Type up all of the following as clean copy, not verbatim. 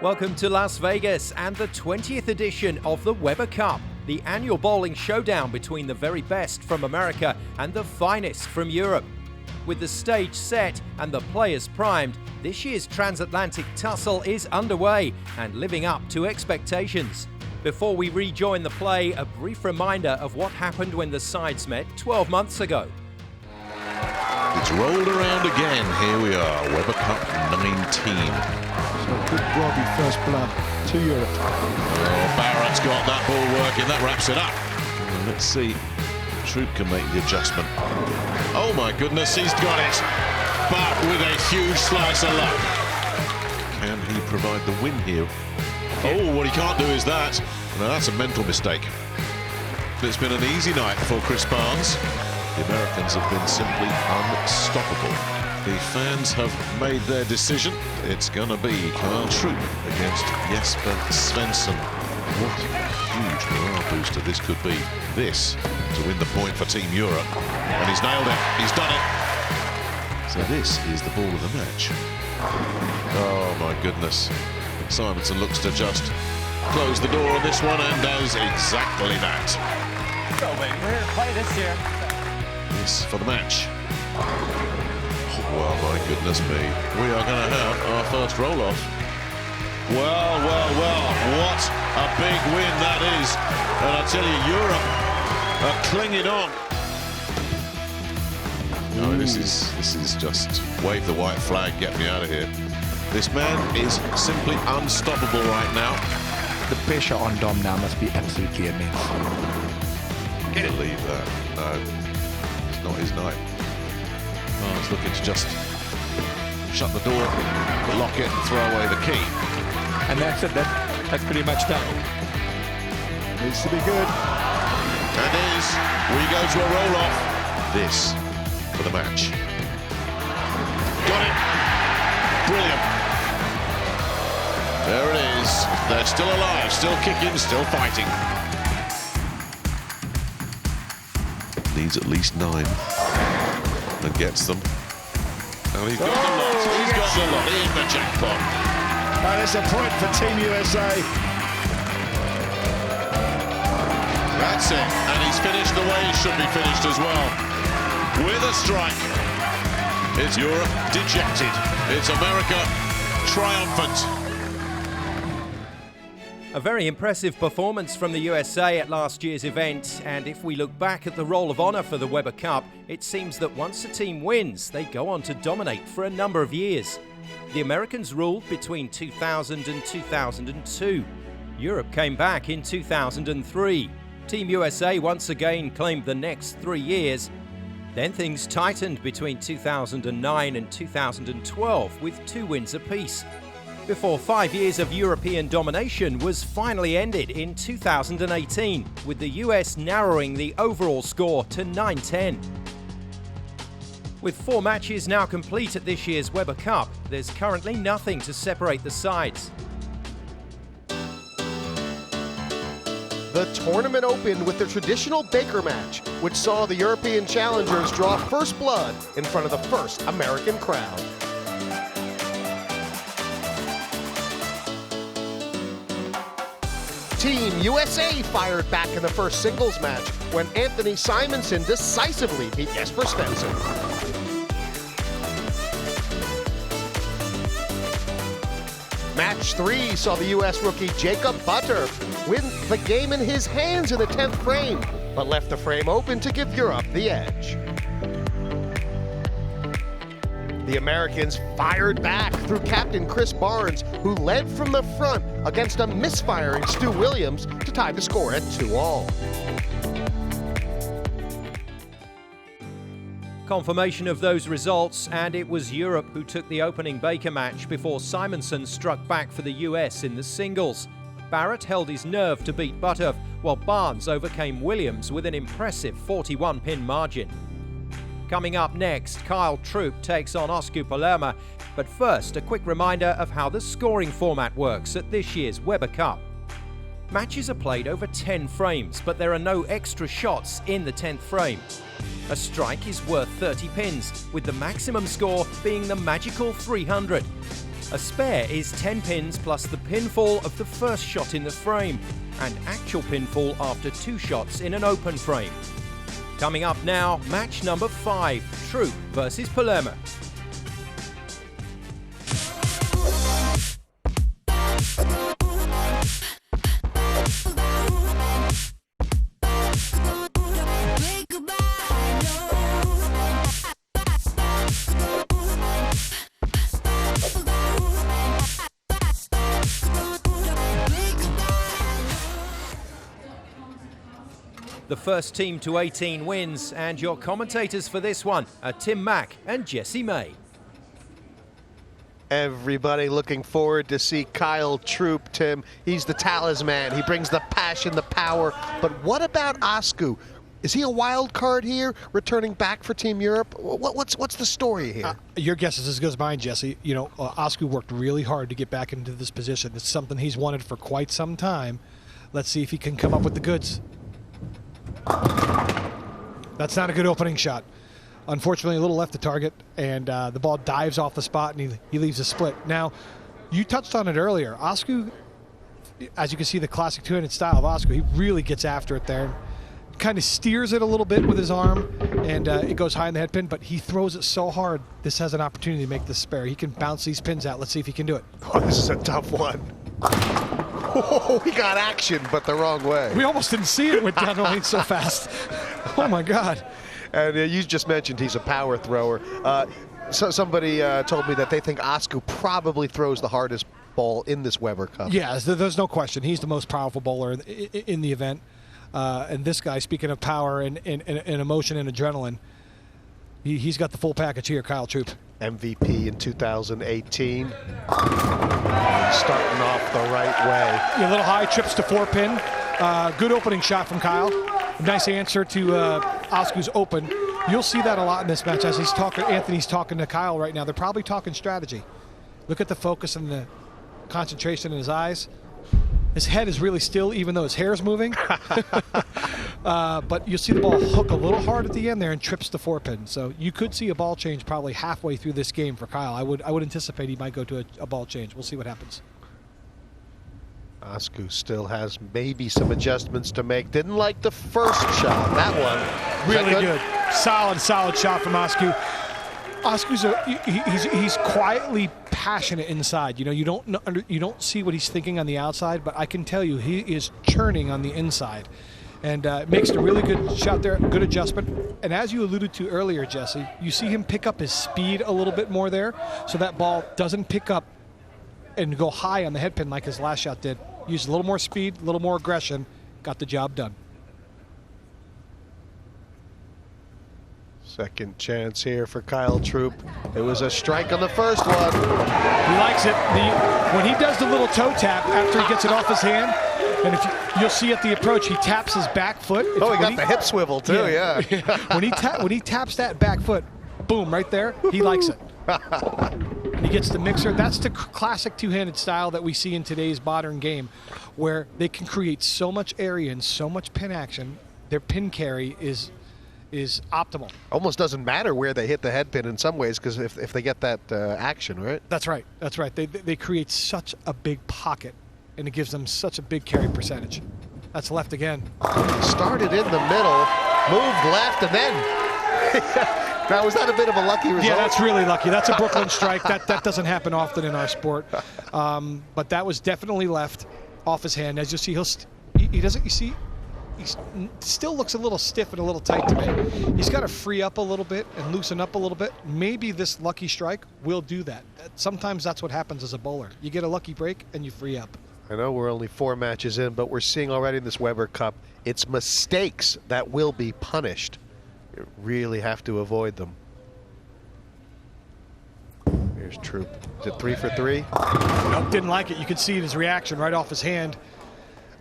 Welcome to Las Vegas and the 20th edition of the Weber Cup, the annual bowling showdown between the very best from America and the finest from Europe. With the stage set and the players primed, this year's transatlantic tussle is underway and living up to expectations. Before we rejoin the play, a brief reminder of what happened when the sides met 12 months ago. It's rolled around again. Here we are, Weber Cup 19. So good grubby first blood to Europe. Oh, Barrett's got that ball working. That wraps it up. Well, let's see. Troupe can make the adjustment. Oh my goodness, he's got it. But with a huge slice of luck. Can he provide the win here? Oh, what he can't do is that. Now that's a mental mistake. It's been an easy night for Chris Barnes. The Americans have been simply unstoppable. The fans have made their decision. It's going to be Troupe against Svensson. What a huge morale booster this could be. This to win the point for Team Europe. And he's nailed it. He's done it. So this is the ball of the match. Oh my goodness. Simonsen looks to just close the door on this one and does exactly that. So, baby, we're here to play this year. This for the match. Well, my goodness me. We are going to have our first roll-off. Well, what a big win that is. And I tell you, Europe are clinging on. No, this is just wave the white flag, get me out of here. This man is simply unstoppable right now. The pressure on Dom now must be absolutely immense. Can't believe that. No, it's not his night. Oh, he's looking to just shut the door, lock it, and throw away the key. And that's it. That's pretty much done. Needs to be good. And is. We go to a roll-off. This for the match. Got it. Brilliant. There it is. They're still alive, still kicking, still fighting. Needs at least 9. And gets them. And he's got the lot. He's got the lot. He's the jackpot. And it's a point for Team USA. That's it. And he's finished the way he should be finished as well. With a strike. It's Europe dejected. It's America triumphant. A very impressive performance from the USA at last year's event, and if we look back at the Roll of Honour for the Weber Cup, it seems that once a team wins, they go on to dominate for a number of years. The Americans ruled between 2000 and 2002. Europe came back in 2003. Team USA once again claimed the next 3 years. Then things tightened between 2009 and 2012 with 2 wins apiece, before 5 years of European domination was finally ended in 2018, with the US narrowing the overall score to 9-10. With 4 matches now complete at this year's Weber Cup, there's currently nothing to separate the sides. The tournament opened with the traditional Baker match, which saw the European challengers draw first blood in front of the first American crowd. Team USA fired back in the first singles match when Anthony Simonsen decisively beat Svensson. Match 3 saw the US rookie Jacob Butter win the game in his hands in the 10th frame, but left the frame open to give Europe the edge. The Americans fired back through captain Chris Barnes, who led from the front against a misfiring Stu Williams to tie the score at 2-all. Confirmation of those results, and it was Europe who took the opening Baker match before Simonsen struck back for the US in the singles. Barrett held his nerve to beat Butter, while Barnes overcame Williams with an impressive 41-pin margin. Coming up next, Troupe takes on Palermaa, but first a quick reminder of how the scoring format works at this year's Weber Cup. Matches are played over 10 frames, but there are no extra shots in the 10th frame. A strike is worth 30 pins, with the maximum score being the magical 300. A spare is 10 pins plus the pinfall of the first shot in the frame, and actual pinfall after 2 shots in an open frame. Coming up now, match number 5, Troupe versus Palermo. The first team to 18 wins, and your commentators for this one are Tim Mack and Jesse May. Everybody looking forward to see Kyle Troupe, Tim. He's the talisman. He brings the passion, the power. But what about Asku? Is he a wild card here, returning back for Team Europe? What's the story here? Your guess is as good as mine, Jesse. You know, Asku worked really hard to get back into this position. It's something he's wanted for quite some time. Let's see if he can come up with the goods. That's not a good opening shot. Unfortunately, a little left the target, and the ball dives off the spot, and he leaves a split. Now, you touched on it earlier. Asku, as you can see, the classic two-handed style of Asku, he really gets after it there. Kind of steers it a little bit with his arm, and it goes high in the head pin, but he throws it so hard, this has an opportunity to make this spare. He can bounce these pins out. Let's see if he can do it. Oh, this is a tough one. Oh, he got action, but the wrong way. We almost didn't see it. It went down the lane so fast. Oh, my God. And you just mentioned he's a power thrower. So somebody told me that they think Asku probably throws the hardest ball in this Weber Cup. Yeah, there's no question. He's the most powerful bowler in the event. And this guy, speaking of power and emotion and adrenaline, he's got the full package here, Kyle Troupe. MVP in 2018. Starting off the right way. A little high, trips to 4-pin. Good opening shot from Kyle. Nice answer to Asku's open. You'll see that a lot in this match as he's talking. Anthony's talking to Kyle right now. They're probably talking strategy. Look at the focus and the concentration in his eyes. His head is really still, even though his hair is moving. But you'll see the ball hook a little hard at the end there and trips the 4-pin. So you could see a ball change probably halfway through this game for Kyle. I would anticipate he might go to a ball change. We'll see what happens. Asku still has maybe some adjustments to make. Didn't like the first shot. That one. Really good. Solid shot from Asku. Asku's he's quietly passionate inside. You know, you don't see what he's thinking on the outside, but I can tell you he is churning on the inside, and makes a really good shot there. Good adjustment. And as you alluded to earlier, Jesse, you see him pick up his speed a little bit more there, so that ball doesn't pick up and go high on the head pin like his last shot did. Used a little more speed, a little more aggression, got the job done. Second chance here for Kyle Troupe. It was a strike on the first one. He likes it. When he does the little toe tap after he gets it off his hand, and you'll see at the approach, he taps his back foot. Oh, he got the hip swivel too, yeah. When he taps that back foot, boom, right there, he likes it. And he gets the mixer. That's the classic two-handed style that we see in today's modern game, where they can create so much area and so much pin action. Their pin carry is optimal. Almost doesn't matter where they hit the head pin in some ways, because if they get that action, right? That's right. That's right. They create such a big pocket, and it gives them such a big carry percentage. That's left again. Started in the middle, moved left, and then... Now, was that a bit of a lucky result? Yeah, that's really lucky. That's a Brooklyn strike. That doesn't happen often in our sport. But that was definitely left off his hand. As you see, he doesn't. You see, he still looks a little stiff and a little tight to me. He's got to free up a little bit and loosen up a little bit. Maybe this lucky strike will do that. Sometimes that's what happens as a bowler. You get a lucky break and you free up. I know we're only 4 matches in, but we're seeing already in this Weber Cup, it's mistakes that will be punished. You really have to avoid them. Here's Troupe. Is it 3 for 3? Nope, didn't like it. You could see his reaction right off his hand.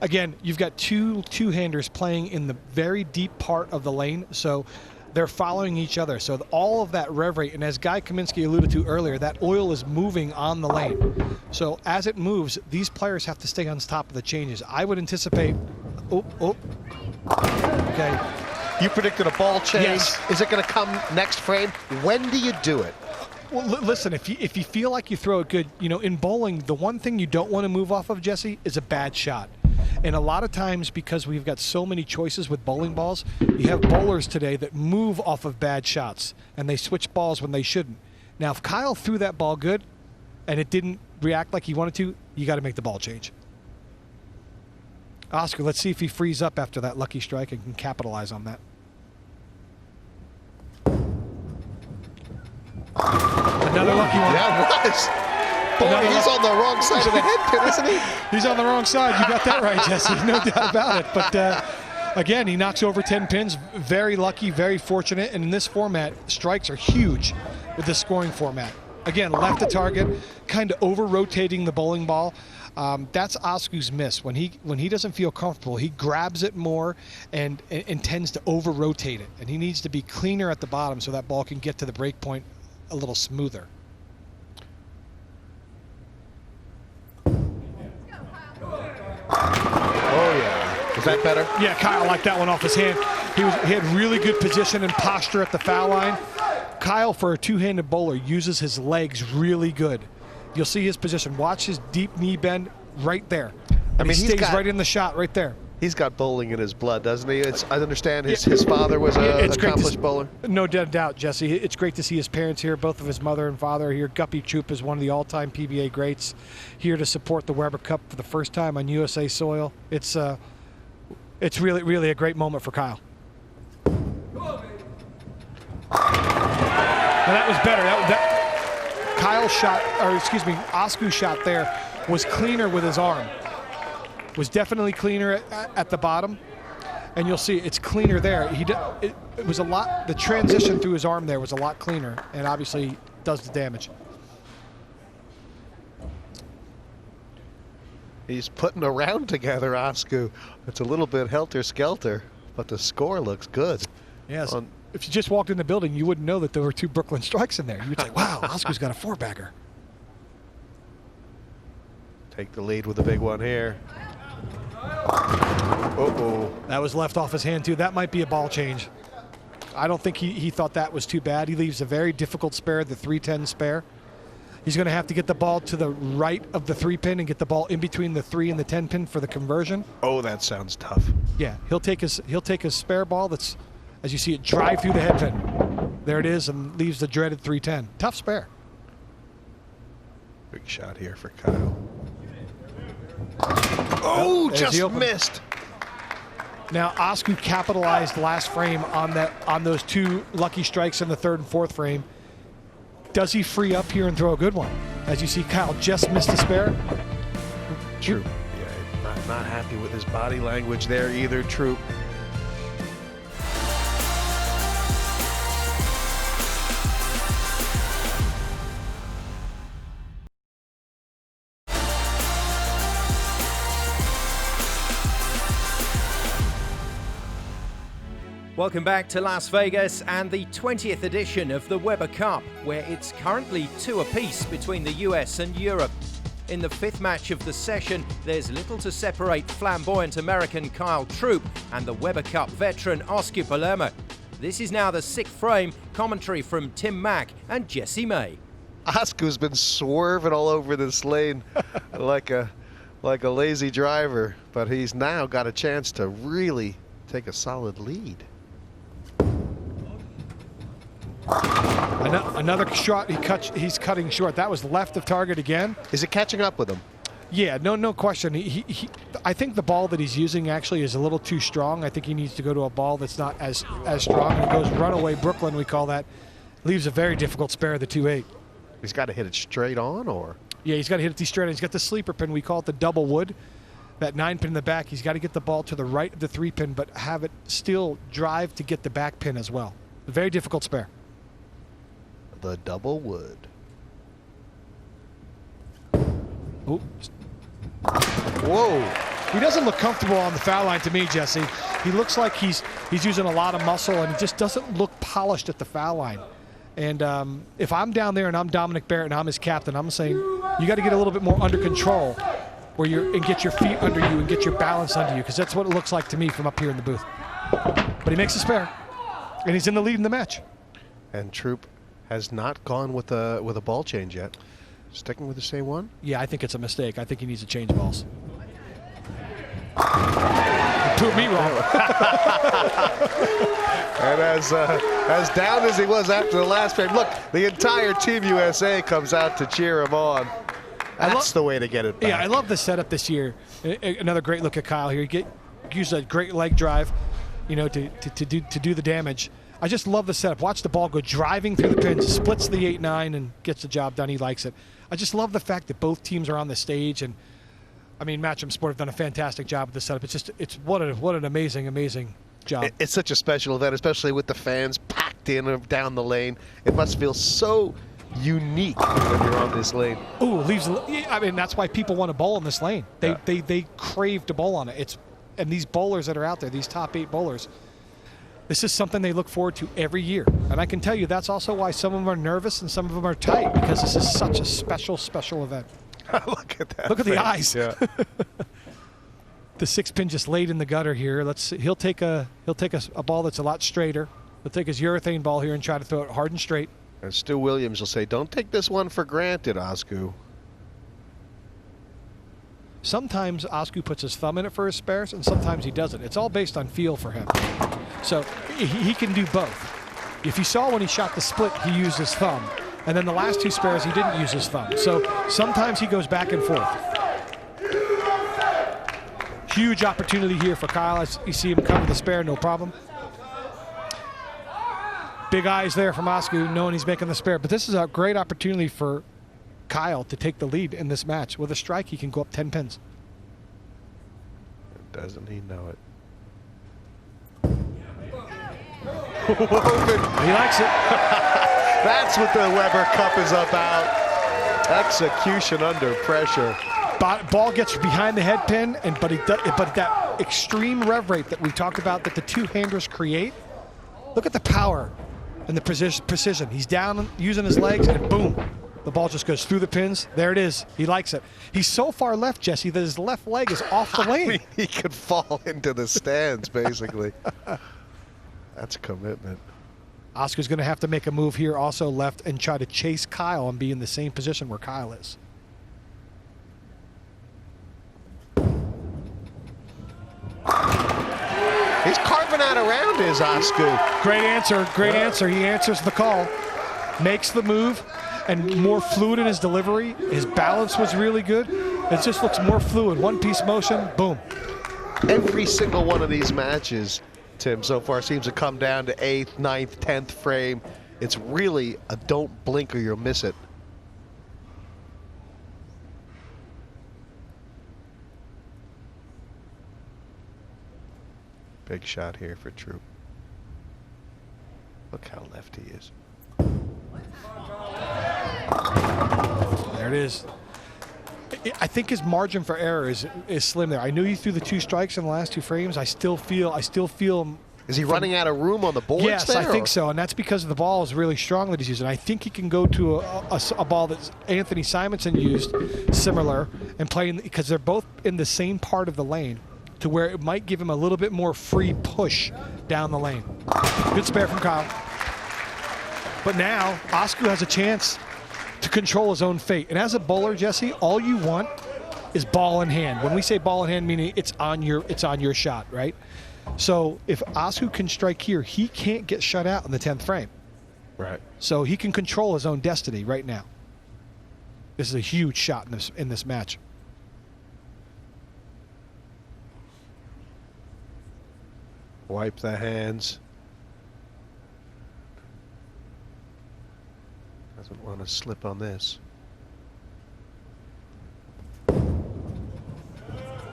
Again, you've got two-handers playing in the very deep part of the lane, so they're following each other. So all of that rev rate, and as Guy Kaminsky alluded to earlier, that oil is moving on the lane. So as it moves, these players have to stay on top of the changes. I would anticipate... Okay. You predicted a ball change. Yes. Is it going to come next frame? When do you do it? Well, listen, if you feel like you throw it good, in bowling, the one thing you don't want to move off of, Jesse, is a bad shot. And a lot of times, because we've got so many choices with bowling balls, you have bowlers today that move off of bad shots, and they switch balls when they shouldn't. Now, if Kyle threw that ball good, and it didn't react like he wanted to, you got to make the ball change. Oscar, let's see if he frees up after that lucky strike and can capitalize on that. Another lucky one. Yeah, it was. Boy, he's on the wrong side of the head pin, isn't he? He's on the wrong side. You got that right, Jesse. No doubt about it. But again, he knocks over 10 pins. Very lucky, very fortunate. And in this format, strikes are huge with this scoring format. Again, left to target, kind of over-rotating the bowling ball. That's Osku's miss. When he doesn't feel comfortable, he grabs it more and tends to over-rotate it. And he needs to be cleaner at the bottom so that ball can get to the break point a little smoother. Oh, yeah. Is that better? Yeah, Kyle liked that one off his hand. He had really good position and posture at the foul line. Kyle, for a two-handed bowler, uses his legs really good. You'll see his position. Watch his deep knee bend right there. He stays right in the shot right there. He's got bowling in his blood, doesn't he? I understand his father was an accomplished bowler. No doubt, Jesse. It's great to see his parents here. Both of his mother and father are here. Guppy Troupe is one of the all-time PBA greats, here to support the Weber Cup for the first time on USA soil. It's really, really a great moment for Kyle. Now that was better. Kyle's shot, Osku's shot there was cleaner with his arm. Was definitely cleaner at the bottom, and you'll see it's cleaner there. It was a lot. The transition through his arm there was a lot cleaner, and obviously does the damage. He's putting a round together, Osku. It's a little bit helter-skelter, but the score looks good. Yes. If you just walked in the building, you wouldn't know that there were two Brooklyn strikes in there. You'd say, wow, Osku's got a four-bagger. Take the lead with the big one here. Uh-oh. That was left off his hand, too. That might be a ball change. I don't think he thought that was too bad. He leaves a very difficult spare, the 310 spare. He's going to have to get the ball to the right of the 3-pin and get the ball in between the 3 and the 10-pin for the conversion. Oh, that sounds tough. Yeah, he'll take his spare ball that's, as you see it, drive through the head pin. There it is, and leaves the dreaded 310. Tough spare. Big shot here for Kyle. Oh, just missed. Now Osku capitalized last frame on those two lucky strikes in the third and fourth frame. Does he free up here and throw a good one? As you see, Kyle just missed a spare. Troupe. Yeah, not happy with his body language there either, Troupe. Welcome back to Las Vegas and the 20th edition of the Weber Cup, where it's currently 2 apiece between the US and Europe. In the 5th match of the session, there's little to separate flamboyant American Kyle Troupe and the Weber Cup veteran Oscar Palermo. This is now the 6th frame, commentary from Tim Mack and Jesse May. Oscar's been swerving all over this lane like a lazy driver, but he's now got a chance to really take a solid lead. Another shot he's cutting short. That was left of target again. Is it catching up with him? Yeah, no question. I think the ball that he's using actually is a little too strong. I think he needs to go to a ball that's not as strong. And it goes runaway Brooklyn, we call that. Leaves a very difficult spare, the 2-8. He's got to hit it straight on, or? Yeah, he's got to hit it straight on. He's got the sleeper pin. We call it the double wood. That 9-pin in the back. He's got to get the ball to the right of the 3-pin, but have it still drive to get the back pin as well. A very difficult spare. The double wood. Ooh. Whoa. He doesn't look comfortable on the foul line to me, Jesse. He looks like he's using a lot of muscle, and he just doesn't look polished at the foul line. And if I'm down there and I'm Dominic Barrett and I'm his captain, I'm saying you got to get a little bit more under control and get your feet under you and get your balance under you, because that's what it looks like to me from up here in the booth. But he makes a spare, and he's in the lead in the match. And Troupe has not gone with a ball change yet. Sticking with the same one? Yeah, I think it's a mistake. I think he needs to change balls. Prove me wrong. And as down as he was after the last frame, look, the entire Team USA comes out to cheer him on. That's the way to get it back. Yeah, I love the setup this year. Another great look at Kyle here. Use a great leg drive, you know, to do the damage. I just love the setup. Watch the ball go driving through the pins, splits the 8-9, and gets the job done. He likes it. I just love the fact that both teams are on the stage, and I mean, Matchroom Sport have done a fantastic job with the setup. It's what an amazing job. It's such a special event, especially with the fans packed in down the lane. It must feel so unique when you're on this lane. Ooh, I mean, that's why people want to bowl in this lane. They crave to bowl on it. And these bowlers that are out there, these top 8 bowlers, this is something they look forward to every year. And I can tell you that's also why some of them are nervous and some of them are tight, because this is such a special event. Look at that. Look at the eyes. Yeah. The 6-pin just laid in the gutter here. He'll take a ball that's a lot straighter. He'll take his urethane ball here and try to throw it hard and straight. And Stu Williams will say, "Don't take this one for granted, Asku." Sometimes Asku puts his thumb in it for his spares, and sometimes he doesn't. It's all based on feel for him. So he can do both. If you saw when he shot the split, he used his thumb. And then the last 2 spares, he didn't use his thumb. So sometimes he goes back and forth. Huge opportunity here for Kyle. As you see him cover the spare, no problem. Big eyes there from Asku, knowing he's making the spare. But this is a great opportunity for Kyle to take the lead in this match. With a strike, he can go up 10 pins. Doesn't he know it? He likes it. That's what the Weber Cup is about. Execution under pressure. Ball gets behind the head pin, but that extreme rev rate that we talked about that the 2-handers create. Look at the power and the precision. He's down using his legs, and boom, the ball just goes through the pins. There it is. He likes it. He's so far left, Jesse, that his left leg is off the lane. I mean, he could fall into the stands, basically. That's a commitment. Oscar's going to have to make a move here, also left, and try to chase Kyle and be in the same position where Kyle is. He's carving out around his Asku. Great answer. Great answer. He answers the call, makes the move, and more fluid in his delivery. His balance was really good. It just looks more fluid. One-piece motion, boom. Every single one of these matches, Tim, so far seems to come down to 8th, 9th, 10th frame. It's really a don't blink or you'll miss it. Big shot here for Troupe. Look how left he is. There it is. I think his margin for error is slim there. I knew he threw the 2 strikes in the last 2 frames. I still feel him. Is he running out of room on the boards? Yes, there, I think so, and that's because the ball is really strong that he's using. I think he can go to a ball that Anthony Simonsen used, similar, and playing, because they're both in the same part of the lane, to where it might give him a little bit more free push down the lane. Good spare from Kyle. But now, Asku has a chance to control his own fate. And as a bowler, Jesse, all you want is ball in hand. When we say ball in hand, meaning it's on your shot, right? So if Asku can strike here, he can't get shut out in the 10th frame. Right. So he can control his own destiny right now. This is a huge shot in this match. Wipe the hands. Doesn't want to slip on this.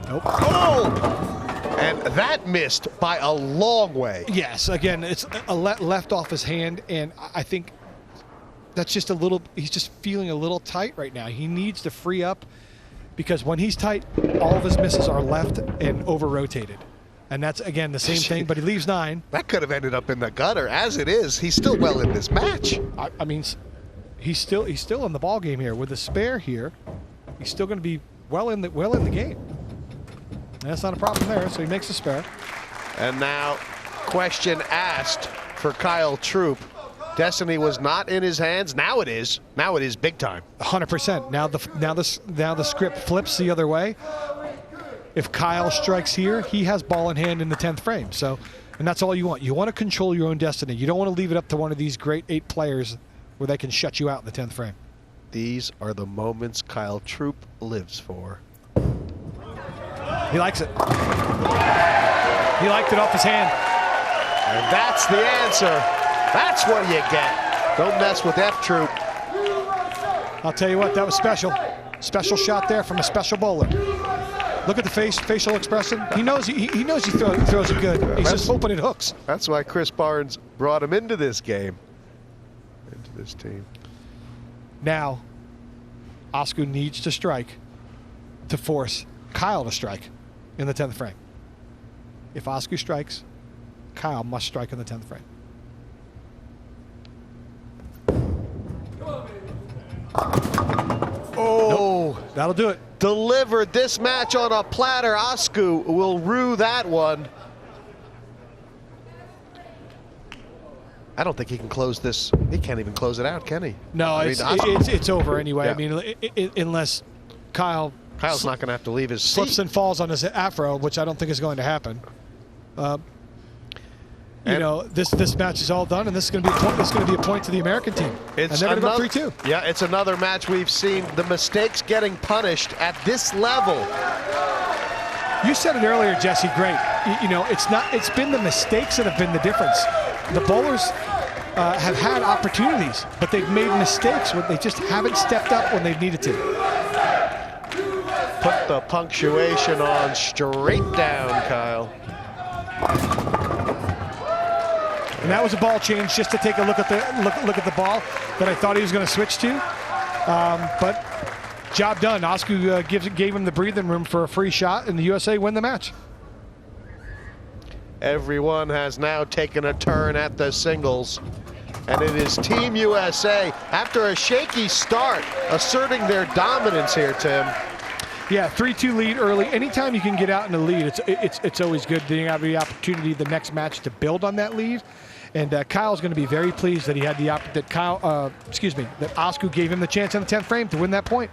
Nope. Oh! And that missed by a long way. Yes, again, it's a left off his hand, and I think that's just a little, he's just feeling a little tight right now. He needs to free up, because when he's tight, all of his misses are left and over-rotated. And that's, again, the same thing, but he leaves 9. That could have ended up in the gutter. As it is, he's still well in this match. I mean, he's still in the ball game here. With a spare here, he's still going to be well in the game. And that's not a problem there, so he makes a spare. And now, question asked for Kyle Troupe. Destiny was not in his hands. Now it is. Now it is big time. 100%. Now the script flips the other way. If Kyle strikes here, he has ball in hand in the 10th frame. So, and that's all you want. You want to control your own destiny. You don't want to leave it up to one of these great 8 players where they can shut you out in the 10th frame. These are the moments Kyle Troupe lives for. He likes it. He liked it off his hand. And that's the answer. That's what you get. Don't mess with F Troupe. I'll tell you what, that was special. Special shot there from a special bowler. Look at the facial expression. He knows he throws it good. He's just hoping it hooks. That's why Chris Barnes brought him into this game, into this team. Now, Asku needs to strike to force Kyle to strike in the 10th frame. If Asku strikes, Kyle must strike in the 10th frame. Oh, nope. That'll do it. Delivered this match on a platter. Asku will rue that one. I don't think he can close this. He can't even close it out, can he? No, it's over anyway. Yeah. I mean, unless Kyle's not going to have to leave his seat. Slips and falls on his afro, which I don't think is going to happen. You know, this match is all done, and this is going to be a point to the American team. And they're going to go 3-2. Yeah, it's another match we've seen the mistakes getting punished at this level. You said it earlier, Jesse. Great. You know, it's been the mistakes that have been the difference. The bowlers have had opportunities, but they've made mistakes when they just haven't stepped up when they've needed to. Put the punctuation on straight down, Kyle. And that was a ball change just to take a look at the ball that I thought he was going to switch to. But job done. Asku gave him the breathing room for a free shot, and the USA win the match. Everyone has now taken a turn at the singles, and it is Team USA, after a shaky start, asserting their dominance here, Tim. Yeah, 3-2 lead early. Anytime you can get out in the lead, it's always good. Then you have the opportunity the next match to build on that lead. And Kyle's going to be very pleased that he had that Asku gave him the chance in the 10th frame to win that point.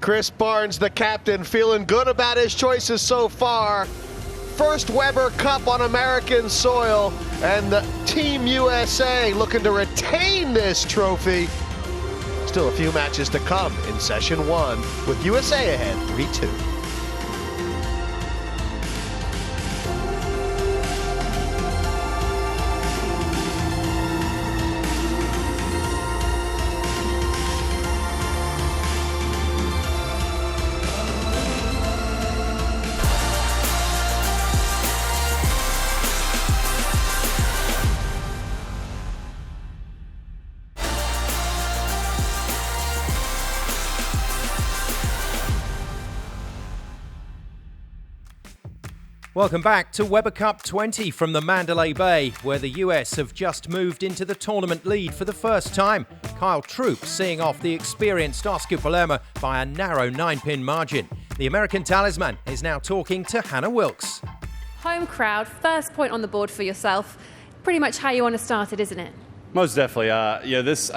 Chris Barnes, the captain, feeling good about his choices so far. First Weber Cup on American soil, and the Team USA looking to retain this trophy. Still a few matches to come in session 1, with USA ahead 3-2. Welcome back to Weber Cup 20 from the Mandalay Bay, where the US have just moved into the tournament lead for the first time. Kyle Troupe seeing off the experienced Asku Palermo by a narrow 9-pin margin. The American talisman is now talking to Hannah Wilkes. Home crowd, first point on the board for yourself. Pretty much how you want to start it, isn't it? Most definitely. I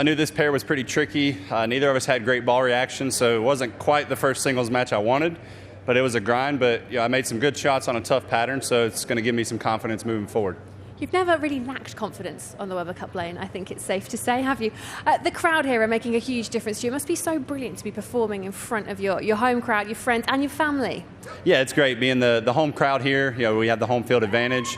knew this pair was pretty tricky. Neither of us had great ball reaction, so it wasn't quite the first singles match I wanted. But it was a grind, but I made some good shots on a tough pattern, so it's going to give me some confidence moving forward. You've never really lacked confidence on the Weber Cup lane, I think it's safe to say, have you? The crowd here are making a huge difference to you. It must be so brilliant to be performing in front of your home crowd, your friends, and your family. Yeah, it's great being the home crowd here. We have the home field advantage.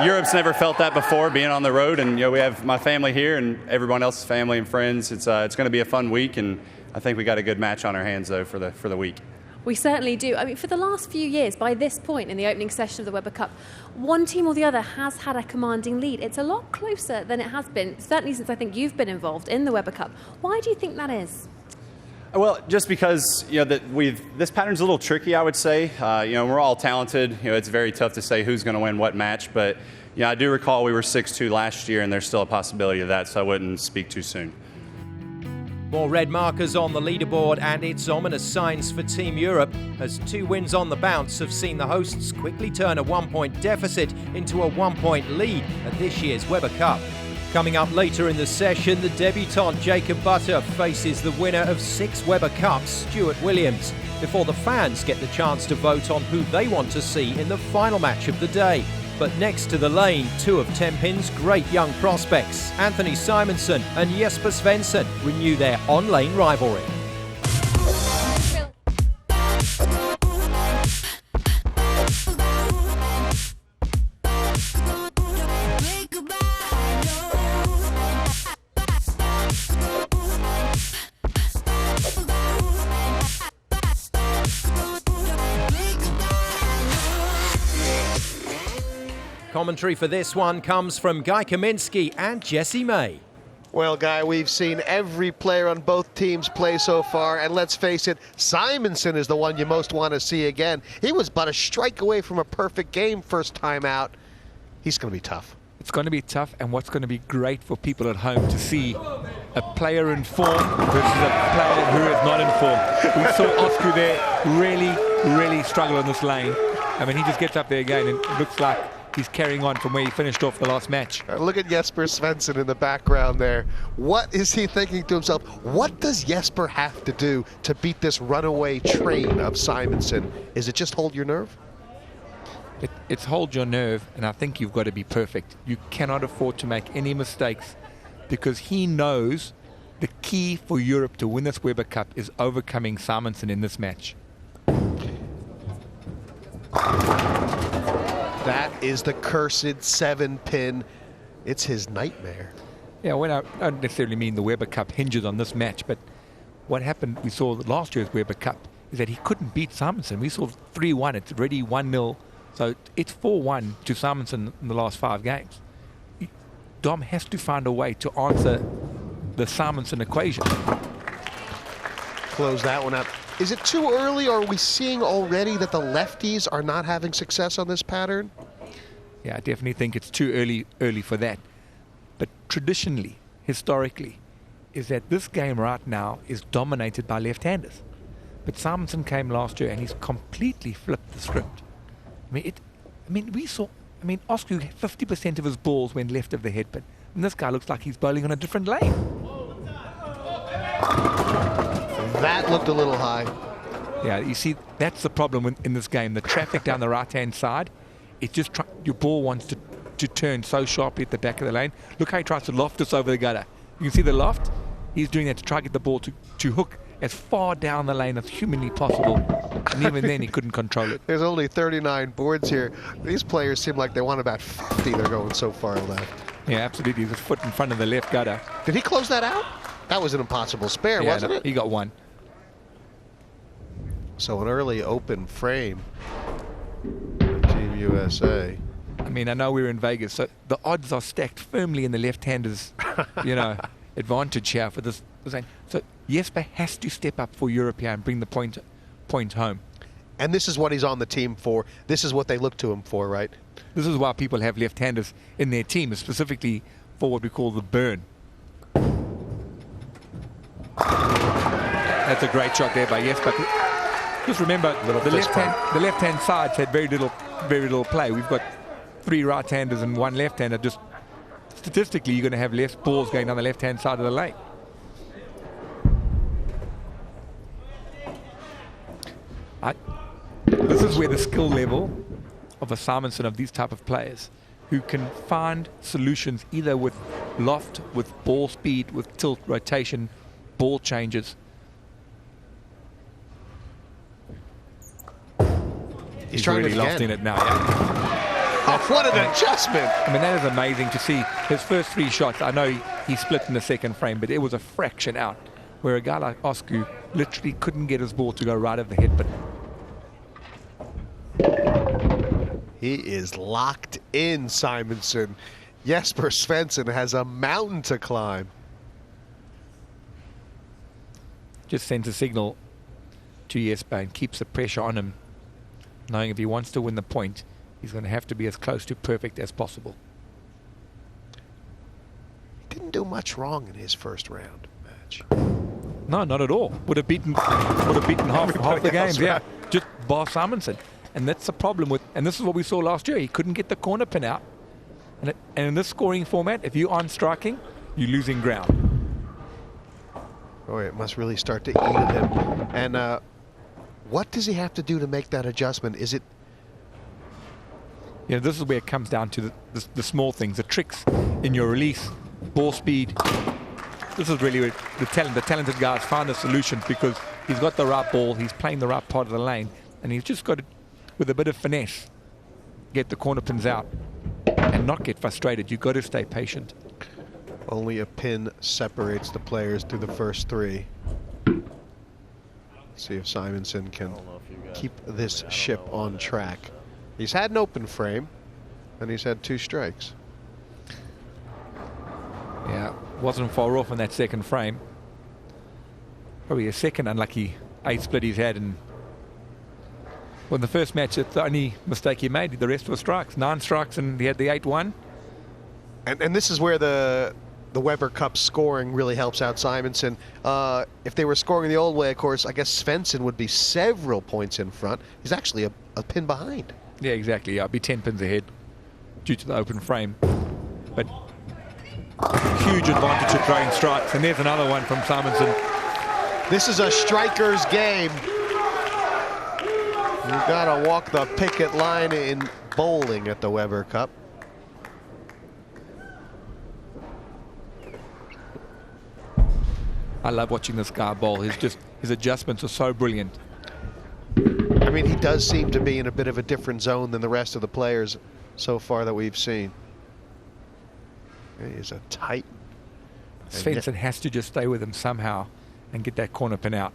Europe's never felt that before, being on the road, and we have my family here and everyone else's family and friends. It's going to be a fun week, and I think we got a good match on our hands, though, for the week. We certainly do. I mean, for the last few years, by this point in the opening session of the Weber Cup, one team or the other has had a commanding lead. It's a lot closer than it has been, certainly since I think you've been involved in the Weber Cup. Why do you think that is? Well, just because this pattern's a little tricky, I would say. We're all talented. It's very tough to say who's going to win what match, but I do recall we were 6-2 last year, and there's still a possibility of that, so I wouldn't speak too soon. More red markers on the leaderboard, and it's ominous signs for Team Europe, as 2 wins on the bounce have seen the hosts quickly turn a 1-point deficit into a 1-point lead at this year's Weber Cup. Coming up later in the session, the debutant Jacob Butter faces the winner of 6 Weber Cups, Stuart Williams, before the fans get the chance to vote on who they want to see in the final match of the day. But next to the lane, 2 of Tenpin's great young prospects, Anthony Simonsen and Jesper Svensson, renew their on-lane rivalry. Commentary for this one comes from Guy Kaminski and Jesse May. Well, Guy, we've seen every player on both teams play so far, and let's face it, Simonsen is the one you most want to see again. He was but a strike away from a perfect game first time out. He's going to be tough. It's going to be tough, and what's going to be great for people at home to see a player in form versus a player who is not in form. We saw Oscar there really struggle on this lane. I mean, he just gets up there again, and it looks like he's carrying on from where he finished off the last match. Look at Jesper Svensson in the background there. What is he thinking to himself? What does Jesper have to do to beat this runaway train of Simonsen? Is it just hold your nerve? It's hold your nerve, and I think you've got to be perfect. You cannot afford to make any mistakes, because he knows the key for Europe to win this Weber Cup is overcoming Simonsen in this match. That is the cursed 7-pin. It's his nightmare. Yeah, well, I don't necessarily mean the Weber Cup hinges on this match, but what happened, we saw last year's Weber Cup, is that he couldn't beat Simonsen. We saw 3-1. It's already 1-0. So it's 4-1 to Simonsen in the last 5 games. Dom has to find a way to answer the Simonsen equation. Close that one up. Is it too early, or are we seeing already that the lefties are not having success on this pattern? Yeah, I definitely think it's too early for that. But traditionally, historically, is that this game right now is dominated by left-handers. But Simonsen came last year and he's completely flipped the script. Oscar, 50% of his balls went left of the headpin. And this guy looks like he's bowling on a different lane. That looked a little high. Yeah, you see, that's the problem in this game. The traffic down the right-hand side, it's just your ball wants to turn so sharply at the back of the lane. Look how he tries to loft this over the gutter. You can see the loft. He's doing that to try to get the ball to hook as far down the lane as humanly possible. And even then, he couldn't control it. There's only 39 boards here. These players seem like they want about 50. They're going so far left. Yeah, absolutely. He's a foot in front of the left gutter. Did he close that out? That was an impossible spare, wasn't it? He got one. So an early open frame for Team USA. I mean, I know we're in Vegas, so the odds are stacked firmly in the left-handers, advantage here for this. So Jesper has to step up for Europe here and bring the point home. And this is what he's on the team for. This is what they look to him for, right? This is why people have left-handers in their team, specifically for what we call the burn. That's a great shot there by Jesper. Just remember, the left-hand side's had very little play. We've got 3 right-handers and 1 left-hander. Just statistically, you're going to have less balls going down the left-hand side of the lane. This is where the skill level of a Simonsen, of these type of players, who can find solutions either with loft, with ball speed, with tilt, rotation, ball changes. He's really lost in it now. Yeah. Oh, what an adjustment! I mean, that is amazing to see. His first 3 shots, I know he split in the second frame, but it was a fraction out, where a guy like Oscar literally couldn't get his ball to go right of the head. But he is locked in, Simonsen. Jesper Svensson has a mountain to climb. Just sends a signal to Jesper and keeps the pressure on him, knowing if he wants to win the point, he's going to have to be as close to perfect as possible. He didn't do much wrong in his first round match. No, not at all. Would have beaten half the games. Yeah, just bar Simonsen. And that's the problem with, and this is what we saw last year. He couldn't get the corner pin out. And in this scoring format, if you aren't striking, you're losing ground. Oh, it must really start to eat at him. And what does he have to do to make that adjustment? Is it? You know, this is where it comes down to the small things, the tricks in your release, ball speed. This is really where the talented guys found a solution, because he's got the right ball, he's playing the right part of the lane, and he's just got to, with a bit of finesse, get the corner pins out and not get frustrated. You've got to stay patient. Only a pin separates the players through the first three. Let's see if Simonsen can keep this ship on track. He's had an open frame, and he's had 2 strikes. Yeah, wasn't far off in that second frame. Probably a second unlucky 8 split he's had. And well, in the first match, it's the only mistake he made. The rest were strikes. 9 strikes, and he had the 8-1. And this is where the Weber Cup scoring really helps out Simonsen. If they were scoring the old way, of course, I guess Svensson would be several points in front. He's actually a pin behind. Yeah, exactly. Yeah, I'd be 10 pins ahead due to the open frame. But huge advantage of throwing strikes. And there's another one from Simonsen. This is a striker's game. You've got to walk the picket line in bowling at the Weber Cup. I love watching this guy bowl. His adjustments are so brilliant. I mean, he does seem to be in a bit of a different zone than the rest of the players so far that we've seen. He is a tight. Svensson has to just stay with him somehow and get that corner pin out.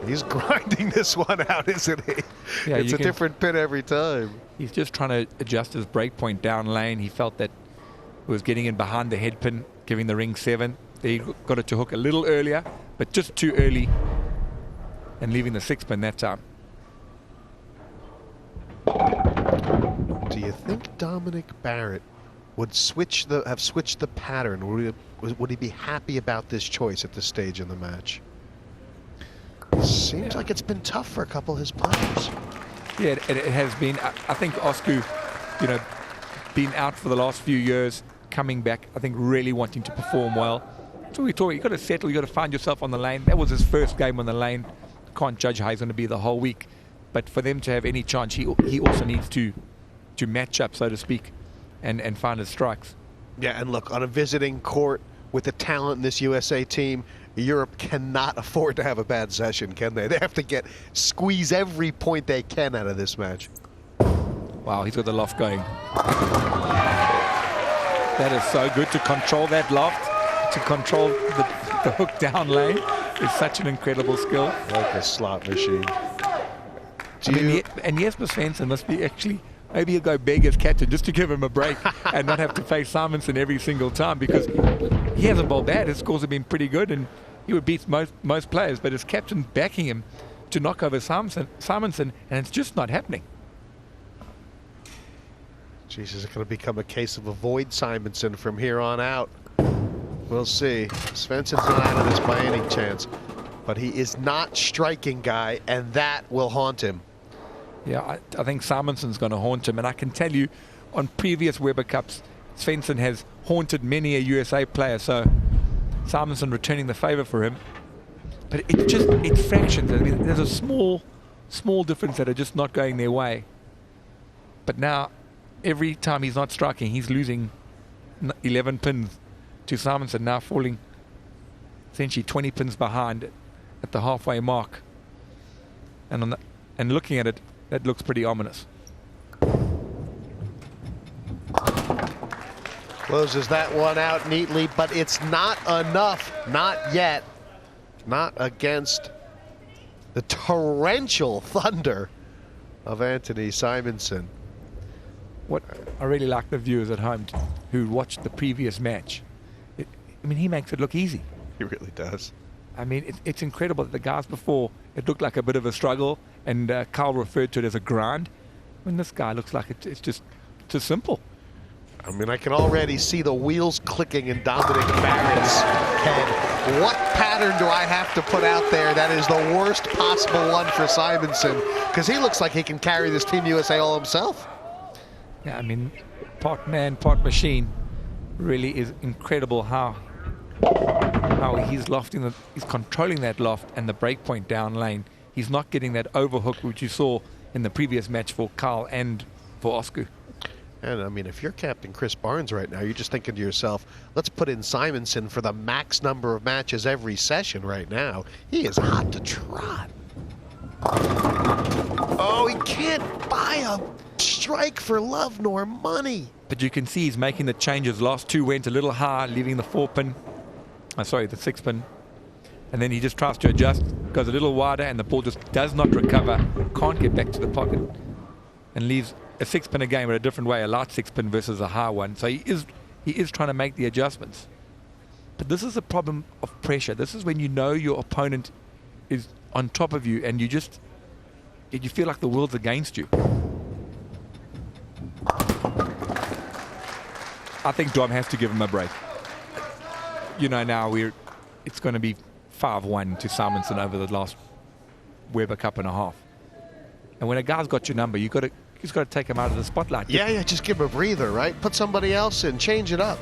He's grinding this one out, isn't he? Yeah, it's a different pin every time. He's just trying to adjust his break point down lane. He felt that he was getting in behind the head pin, giving the ring 7. He got it to hook a little earlier, but just too early, and leaving the 6 pin that time. Do you think Dominic Barrett would have switched the pattern? Would he be happy about this choice at this stage in the match? Seems like it's been tough for a couple of his players. Yeah, it has been. I think Osku, you know, been out for the last few years, coming back, I think really wanting to perform well. So we talk, you've got to settle, you've got to find yourself on the lane. That was his first game on the lane. Can't judge how he's going to be the whole week. But for them to have any chance, he also needs to match up, so to speak, and find his strikes. Yeah, and look, on a visiting court with the talent in this USA team, Europe cannot afford to have a bad session, can they? They have to squeeze every point they can out of this match. Wow, he's got the loft going. That is so good to control that loft, to control the hook down lane. It's such an incredible skill. Like a slot machine. And Jesper Svensson must be actually, maybe he'll go beg as captain just to give him a break and not have to face Simonsen every single time, because he hasn't bowled bad. His scores have been pretty good, and he would beat most players, but his captain backing him to knock over Simonsen, and it's just not happening. Jeez, is it going to become a case of avoid Simonsen from here on out? We'll see. Svensson's not out of this by any chance, but he is not striking guy, and that will haunt him. Yeah, I think Simonsen's going to haunt him, and I can tell you, on previous Weber Cups, Svensson has haunted many a USA player, so Simonsen returning the favour for him. But it's fractions. I mean, there's a small difference that are just not going their way. But now, every time he's not striking, he's losing 11 pins to Simonsen, now falling essentially 20 pins behind at the halfway mark. And looking at it, that looks pretty ominous. Closes that one out neatly, but it's not enough. Not yet. Not against the torrential thunder of Anthony Simonsen. What I really like the viewers at home who watched the previous match. I mean, he makes it look easy. He really does. I mean, it's incredible that the guys before, it looked like a bit of a struggle, and Carl referred to it as a grind. When this guy looks like it's just too simple. I mean, I can already see the wheels clicking in Dominic Barrett's head. What pattern do I have to put out there that is the worst possible one for Simonsen? Because he looks like he can carry this Team USA all himself. Yeah, I mean, part man, part machine. Really is incredible how he's lofting, he's controlling that loft and the break point down lane. He's not getting that overhook which you saw in the previous match for Kyle and for Oscar. And I mean, if you're Captain Chris Barnes right now, you're just thinking to yourself, let's put in Simonsen for the max number of matches every session right now. He is hot to trot. Oh, he can't buy a strike for love nor money. But you can see he's making the changes. Last two went a little high, leaving the 4-pin. Sorry, the 6-pin. And then he just tries to adjust, goes a little wider, and the ball just does not recover, can't get back to the pocket, and leaves a 6-pin again, but a different way, a light 6-pin versus a high one. So he is trying to make the adjustments. But this is a problem of pressure. This is when you know your opponent is on top of you and you feel like the world's against you. I think Dom has to give him a break. You know, now it's going to be 5-1 to Simonsen over the last Weber Cup and a half. And when a guy's got your number, you've got to take him out of the spotlight. Yeah, just give him a breather, right? Put somebody else in, change it up.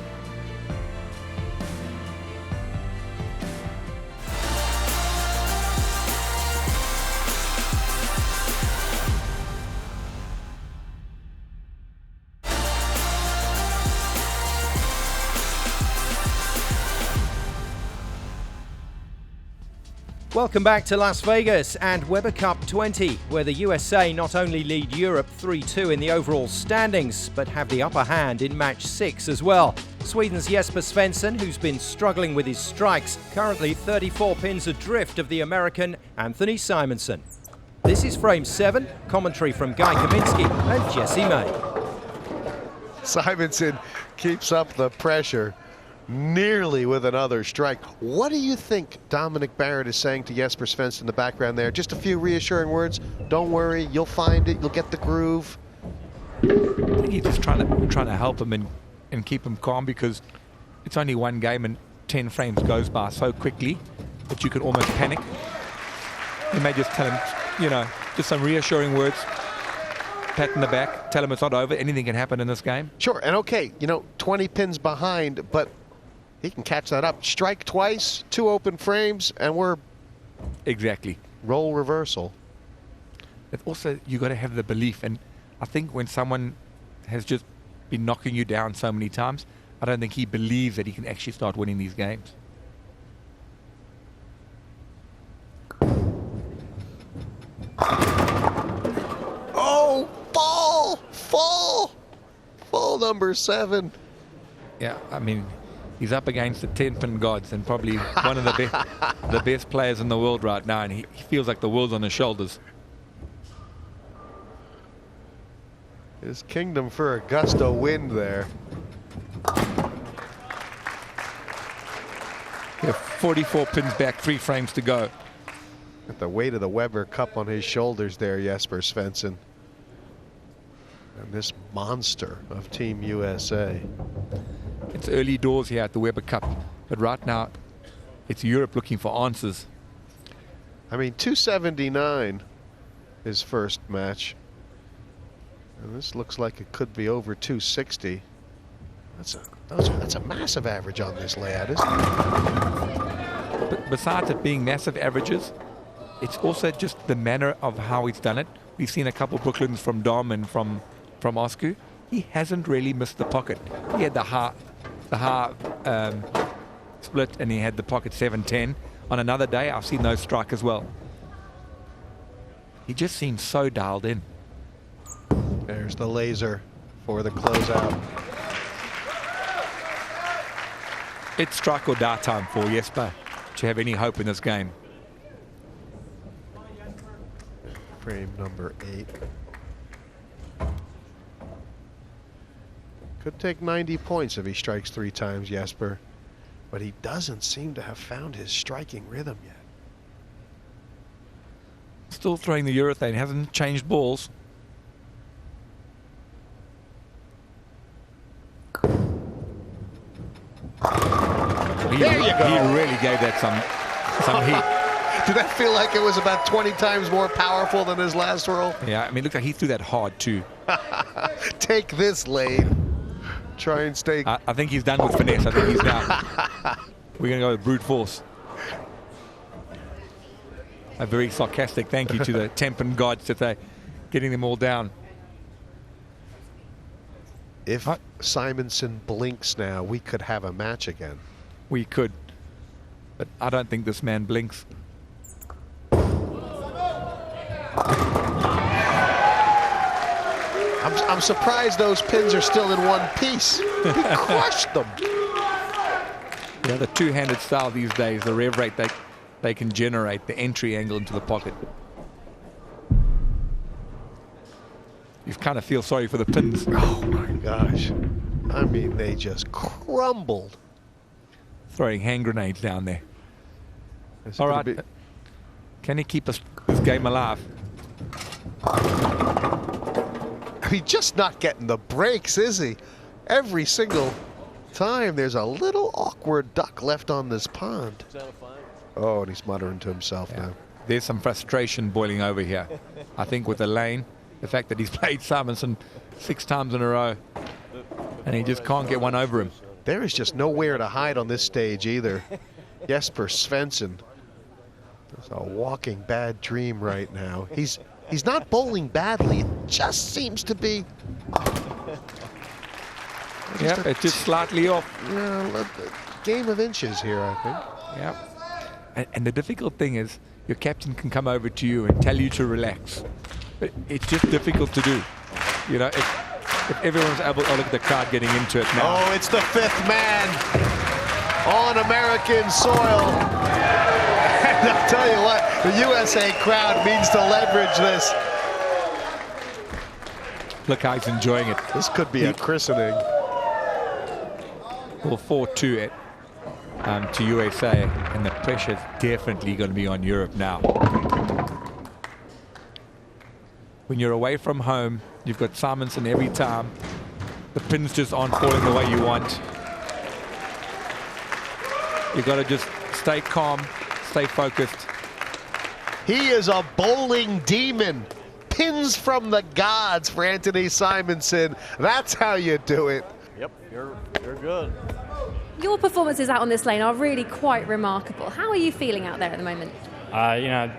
Welcome back to Las Vegas and Weber Cup 20, where the USA not only lead Europe 3-2 in the overall standings, but have the upper hand in match 6 as well. Sweden's Jesper Svensson, who's been struggling with his strikes, currently 34 pins adrift of the American Anthony Simonsen. This is Frame 7, commentary from Guy Kaminsky and Jesse May. Simonsen keeps up the pressure. Nearly with another strike. What do you think Dominic Barrett is saying to Jesper Svensson in the background there? Just a few reassuring words. Don't worry, you'll find it. You'll get the groove. I think he's just trying to help him and keep him calm, because it's only one game and 10 frames goes by so quickly that you could almost panic. You may just tell him, you know, just some reassuring words. Pat in the back, tell him it's not over. Anything can happen in this game. Sure, and okay, 20 pins behind, but he can catch that up. Strike twice, 2 open frames, and we're... Exactly. Role reversal. But also, you got to have the belief. And I think when someone has just been knocking you down so many times, I don't think he believes that he can actually start winning these games. Oh, fall number 7. Yeah, I mean, he's up against the 10-pin gods and probably one of the best players in the world right now, and he feels like the world's on his shoulders. His kingdom for a gust of wind there. Yeah, 44 pins back, 3 frames to go. Got the weight of the Weber Cup on his shoulders there, Jesper Svensson. And this monster of Team USA. It's early doors here at the Weber Cup, but right now it's Europe looking for answers. I mean, 279 his first match. And this looks like it could be over 260. That's a massive average on this layout, isn't it? But besides it being massive averages, it's also just the manner of how he's done it. We've seen a couple of Brooklyns from Dom and from Oscar. He hasn't really missed the pocket. He had the high split, and he had the pocket 7-10. On another day, I've seen those strike as well. He just seems so dialed in. There's the laser for the closeout. It's strike or die time for Jesper to have any hope in this game. Frame number 8. Could take 90 points if he strikes 3 times, Jesper. But he doesn't seem to have found his striking rhythm yet. Still throwing the urethane, hasn't changed balls. There you go. He really gave that some heat. Did that feel like it was about 20 times more powerful than his last roll? Yeah, I mean, it looks like he threw that hard too. Take this, Lane. Try and stay. I think he's done with finesse. I think he's now. We're going to go with brute force. A very sarcastic thank you to the Tempen gods that they're getting them all down. If Simonsen blinks now, we could have a match again. We could. But I don't think this man blinks. I'm surprised those pins are still in one piece. He crushed them. Yeah, the two-handed style these days, the rev rate they can generate, the entry angle into the pocket. You kind of feel sorry for the pins. Oh my gosh. I mean, they just crumbled. Throwing hand grenades down there. It's all right. Can he keep this game alive? He's just not getting the breaks, is he? Every single time there's a little awkward duck left on this pond. Oh, and he's muttering to himself now. There's some frustration boiling over here. I think with the lane, the fact that he's played Simonsen 6 times in a row and he just can't get one over him. There is just nowhere to hide on this stage either. Jesper Svensson is a walking bad dream right now. He's not bowling badly. It just seems to be. Yeah, it's just slightly off. A game of inches here, I think. Yeah. And the difficult thing is, your captain can come over to you and tell you to relax. But it's just difficult to do. You know, if everyone's able to look at the crowd getting into it now. Oh, it's the 5th man on American soil. And I'll tell you what, the USA crowd means to leverage this. Look how he's enjoying it. This could be a christening. Well, 4-2 to USA, and the pressure's definitely going to be on Europe now. When you're away from home, you've got Simonsen every time. The pins just aren't falling the way you want. You've got to just stay calm, stay focused. He is a bowling demon. Pins from the gods for Anthony Simonsen. That's how you do it. Yep, you're good. Your performances out on this lane are really quite remarkable. How are you feeling out there at the moment?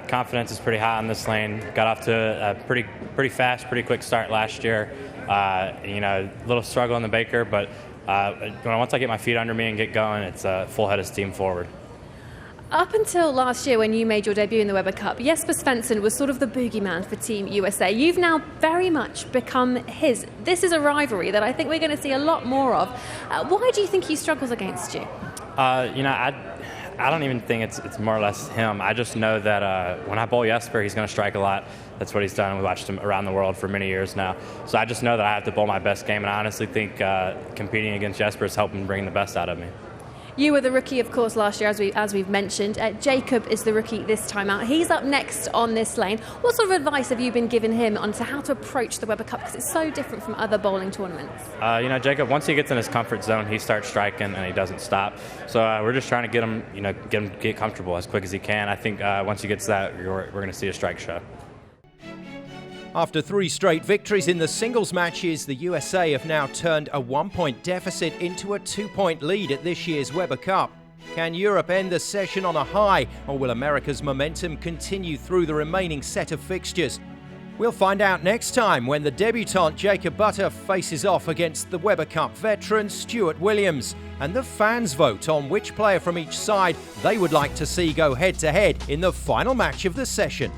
Confidence is pretty high on this lane. Got off to a pretty fast, pretty quick start last year. A little struggle in the Baker, but once I get my feet under me and get going, it's a full head of steam forward. Up until last year when you made your debut in the Weber Cup, Jesper Svensson was sort of the boogeyman for Team USA. You've now very much become his. This is a rivalry that I think we're going to see a lot more of. Why do you think he struggles against you? I don't even think it's more or less him. I just know that when I bowl Jesper, he's going to strike a lot. That's what he's done. We watched him around the world for many years now. So I just know that I have to bowl my best game, and I honestly think competing against Jesper is helping bring the best out of me. You were the rookie, of course, last year, as we've mentioned. Jacob is the rookie this time out. He's up next on this lane. What sort of advice have you been giving him on to how to approach the Weber Cup? Because it's so different from other bowling tournaments. Jacob, once he gets in his comfort zone, he starts striking and he doesn't stop. So we're just trying to get him get comfortable as quick as he can. I think once he gets that, we're going to see a strike show. After 3 straight victories in the singles matches, the USA have now turned a 1-point deficit into a 2-point lead at this year's Weber Cup. Can Europe end the session on a high, or will America's momentum continue through the remaining set of fixtures? We'll find out next time when the debutant Jacob Butter faces off against the Weber Cup veteran Stuart Williams, and the fans vote on which player from each side they would like to see go head-to-head in the final match of the session.